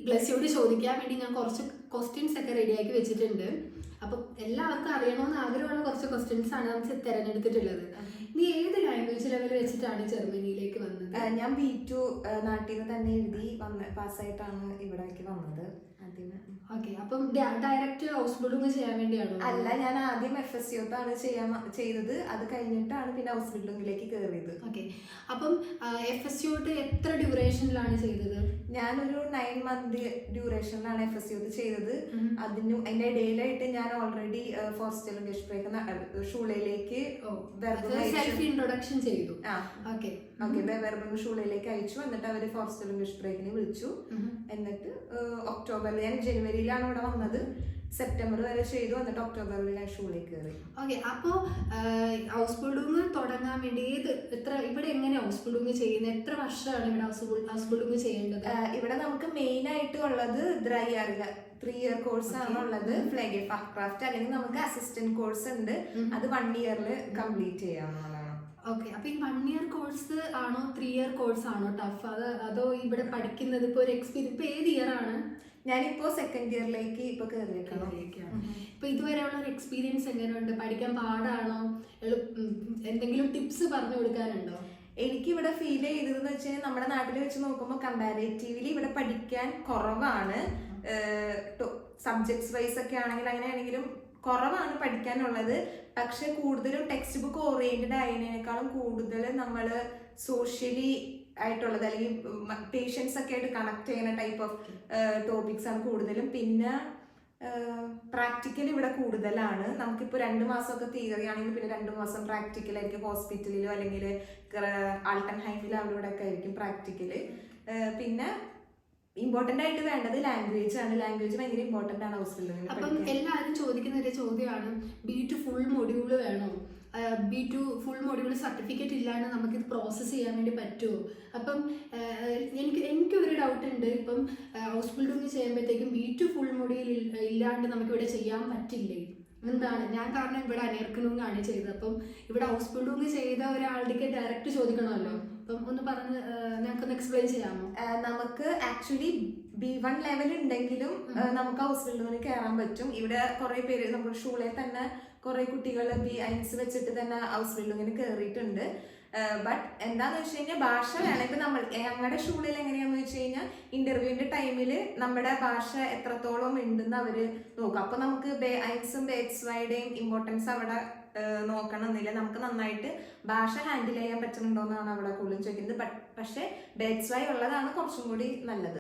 ബ്ലെസ്സിയോട് ചോദിക്കാൻ വേണ്ടി ഞാൻ കുറച്ച് ക്വസ്റ്റ്യൻസ് ഒക്കെ റെഡിയാക്കി വെച്ചിട്ടുണ്ട്. അപ്പം എല്ലാവർക്കും അറിയണമെന്ന് ആഗ്രഹമുള്ള കുറച്ച് ക്വസ്റ്റ്യൻസ് ആണ് നമുക്ക് തിരഞ്ഞെടുത്തിട്ടുള്ളത്. നീ ഏത് ലാംഗ്വേജ് ലെവൽ വെച്ചിട്ടാണ് ജർമ്മനിയിലേക്ക് വന്നത്? ഞാൻ B2 നാട്ടിൽ നിന്ന് തന്നെ എഴുതി പാസ്സായിട്ടാണ് ഇവിടേക്ക് വന്നത്. ഓക്കെ, അപ്പം ഡയറക്റ്റ് ഹൗസ്ബിൽഡിംഗ് ചെയ്യാൻ വേണ്ടിയാണോ? അല്ല, ഞാൻ ആദ്യം FSC ചെയ്തത്. അത് കഴിഞ്ഞിട്ടാണ് പിന്നെ ഹൗസ്ബിൽഡിംഗിലേക്ക് കയറിയത്. ഓക്കെ, അപ്പം FSC എത്ര ഡ്യൂറേഷനിലാണ് ചെയ്തത്? ഞാനൊരു 9 month ഡ്യൂറേഷനിലാണ് FSC ചെയ്തത്. അതിന്റെ ഇടയിലായിട്ട് ഞാൻ ഓൾറെഡി ഫോർസ്റ്റലും ഷൂളയിലേക്ക് സെൽഫ് ഇൻട്രൊഡക്ഷൻ ചെയ്തു. ഷൂളയിലേക്ക് അയച്ചു. എന്നിട്ട് അവര് ഫോർസ്റ്റലും ഗഷ്ബ്രേക്കിനെ വിളിച്ചു. എന്നിട്ട് ഒക്ടോബറിൽ, ഞാൻ ജനുവരിയിലാണ് ഇവിടെ വന്നത്, സെപ്റ്റംബർ വരെ ചെയ്തു. എന്നിട്ട് ഒക്ടോബറിൽ ഞാൻ ഷൂളിലേക്ക് കയറി. ഓക്കെ, അപ്പോൾ ഹൗസ്ബിൽഡിംഗ് തുടങ്ങാൻ വേണ്ടി ഇവിടെ എങ്ങനെ ഹൗസ്ബിൽഡിംഗ് ചെയ്യുന്നത്? എത്ര വർഷമാണ് ഇവിടെ ഹൗസ്ബിൽഡിംഗ് ചെയ്യേണ്ടത്? ഇവിടെ നമുക്ക് മെയിൻ ആയിട്ട് ഉള്ളത് 3 year കോഴ്സ് ആണ് ഉള്ളത്. ഫ്ലേഗെ ഫാക്രാഫ്റ്റ്, അല്ലെങ്കിൽ നമുക്ക് അസിസ്റ്റന്റ് കോഴ്സ് ഉണ്ട്. അത് 1 year കംപ്ലീറ്റ് ചെയ്യാവുന്നതാണ്. ഓക്കെ, അപ്പൊ ഈ 1 year കോഴ്സ് ആണോ 3 year കോഴ്സ് ആണോ ടഫ്? അതോ ഇവിടെ പഠിക്കുന്നത് ഇപ്പൊ ഒരു എക്സ്പീരിയൻസ്? ഇപ്പൊ ഏത് ഇയർ ആണ്? ഞാനിപ്പോ 2nd ഇയറിലേക്ക് ഇപ്പൊ കയറിയേക്കാണ്. ഇപ്പൊ ഇതുവരെയുള്ള ഒരു എക്സ്പീരിയൻസ് എങ്ങനെയുണ്ട്? പഠിക്കാൻ പാടാണോ? എന്തെങ്കിലും ടിപ്സ് പറഞ്ഞു കൊടുക്കാനുണ്ടോ? എനിക്കിവിടെ ഫീൽ ചെയ്തതെന്ന് വെച്ചാൽ നമ്മുടെ നാട്ടിൽ വെച്ച് നോക്കുമ്പോൾ കമ്പാരേറ്റീവ്ലി ഇവിടെ പഠിക്കാൻ കുറവാണ്. സബ്ജക്ട്സ് വൈസ് ഒക്കെ ആണെങ്കിൽ അങ്ങനെയാണെങ്കിലും കുറവാണ് പഠിക്കാനുള്ളത്. പക്ഷെ കൂടുതലും ടെക്സ്റ്റ് ബുക്ക് ഓറിയന്റഡ് ആയതിനേക്കാളും കൂടുതൽ നമ്മൾ സോഷ്യലി ആയിട്ടുള്ളത്, അല്ലെങ്കിൽ പേഷ്യൻസ് ഒക്കെ ആയിട്ട് കണക്ട് ചെയ്യുന്ന ടൈപ്പ് ഓഫ് ടോപ്പിക്സ് ആണ് കൂടുതലും. പിന്നെ പ്രാക്ടിക്കൽ ഇവിടെ കൂടുതലാണ്. നമുക്കിപ്പോൾ 2 മാസമൊക്കെ തിയറി ആണെങ്കിൽ പിന്നെ 2 മാസം പ്രാക്ടിക്കലായിരിക്കും. ഹോസ്പിറ്റലിലോ അല്ലെങ്കിൽ ആൾട്ടൻഹൈമിലോ അവിടെ ഒക്കെ ആയിരിക്കും പ്രാക്ടിക്കല്. പിന്നെ ഇമ്പോർട്ടന്റ് ആയിട്ട് വേണ്ടത് ലാംഗ്വേജ് ആണ്. ലാംഗ്വേജ് ഭയങ്കര ഇമ്പോർട്ടന്റ് ആണ് ഹൗസ്ബിൽഡിംഗിൽ. അപ്പം എല്ലാവരും ചോദിക്കുന്ന ഒരു ചോദ്യമാണ്, B2 ഫുൾ മൊഡ്യൂൾ വേണോ? B2 ഫുൾ മൊഡ്യൂൾ സർട്ടിഫിക്കറ്റ് ഇല്ലാണ്ട് നമുക്കിത് പ്രോസസ്സ് ചെയ്യാൻ വേണ്ടി പറ്റുമോ? അപ്പം എനിക്കൊരു ഡൗട്ട് ഉണ്ട്. ഇപ്പം ഹൗസ്ബിൽഡിംഗ് ചെയ്യുമ്പോഴത്തേക്കും B2 ഫുൾ മൊഡ്യൂൾ ഇല്ലാണ്ട് നമുക്കിവിടെ ചെയ്യാൻ പറ്റില്ലേ? എന്താണ് ഞാൻ? കാരണം ഇവിടെ അനേർക്കണുങ്ങാണ് ചെയ്തത്. അപ്പം ഇവിടെ ഹൗസ്ബിൽഡിംഗ് ചെയ്ത ഒരാളുടെ ഡയറക്റ്റ് ചോദിക്കണമല്ലോ. അപ്പം ഒന്ന് പറഞ്ഞ് ഞങ്ങൾക്കൊന്ന് എക്സ്പ്ലെയിൻ ചെയ്യാമോ? നമുക്ക് ആക്ച്വലി B1 ലെവൽ ഉണ്ടെങ്കിലും നമുക്ക് ഹൗസ്ബിൽഡിംഗിന് കയറാൻ പറ്റും. ഇവിടെ കുറെ പേര് നമ്മുടെ ഷൂളിൽ തന്നെ കുറെ കുട്ടികൾ B1 വെച്ചിട്ട് തന്നെ ഹൗസ്ബിൽഡിംഗിന് കയറിയിട്ടുണ്ട്. ബട്ട് എന്താന്ന് വെച്ച് കഴിഞ്ഞാൽ ഭാഷ വേണം. ഇപ്പൊ ഞങ്ങളുടെ ഷൂളിൽ എങ്ങനെയാന്ന് വെച്ച് കഴിഞ്ഞാൽ ഇന്റർവ്യൂവിന്റെ ടൈമിൽ നമ്മുടെ ഭാഷ എത്രത്തോളം ഉണ്ടെന്ന് അവര് നോക്കും. അപ്പൊ നമുക്ക് B1 B2യുടെയും ഇമ്പോർട്ടൻസ് അവിടെ നോക്കണമെന്നില്ല. നമുക്ക് നന്നായിട്ട് ഭാഷ ഹാൻഡിൽ ചെയ്യാൻ പറ്റുന്നുണ്ടോ എന്നാണ് അവിടെ കൂടുതലും ചോദിക്കുന്നത്. പക്ഷെ B2 ഉള്ളതാണ് കുറച്ചും കൂടി നല്ലത്.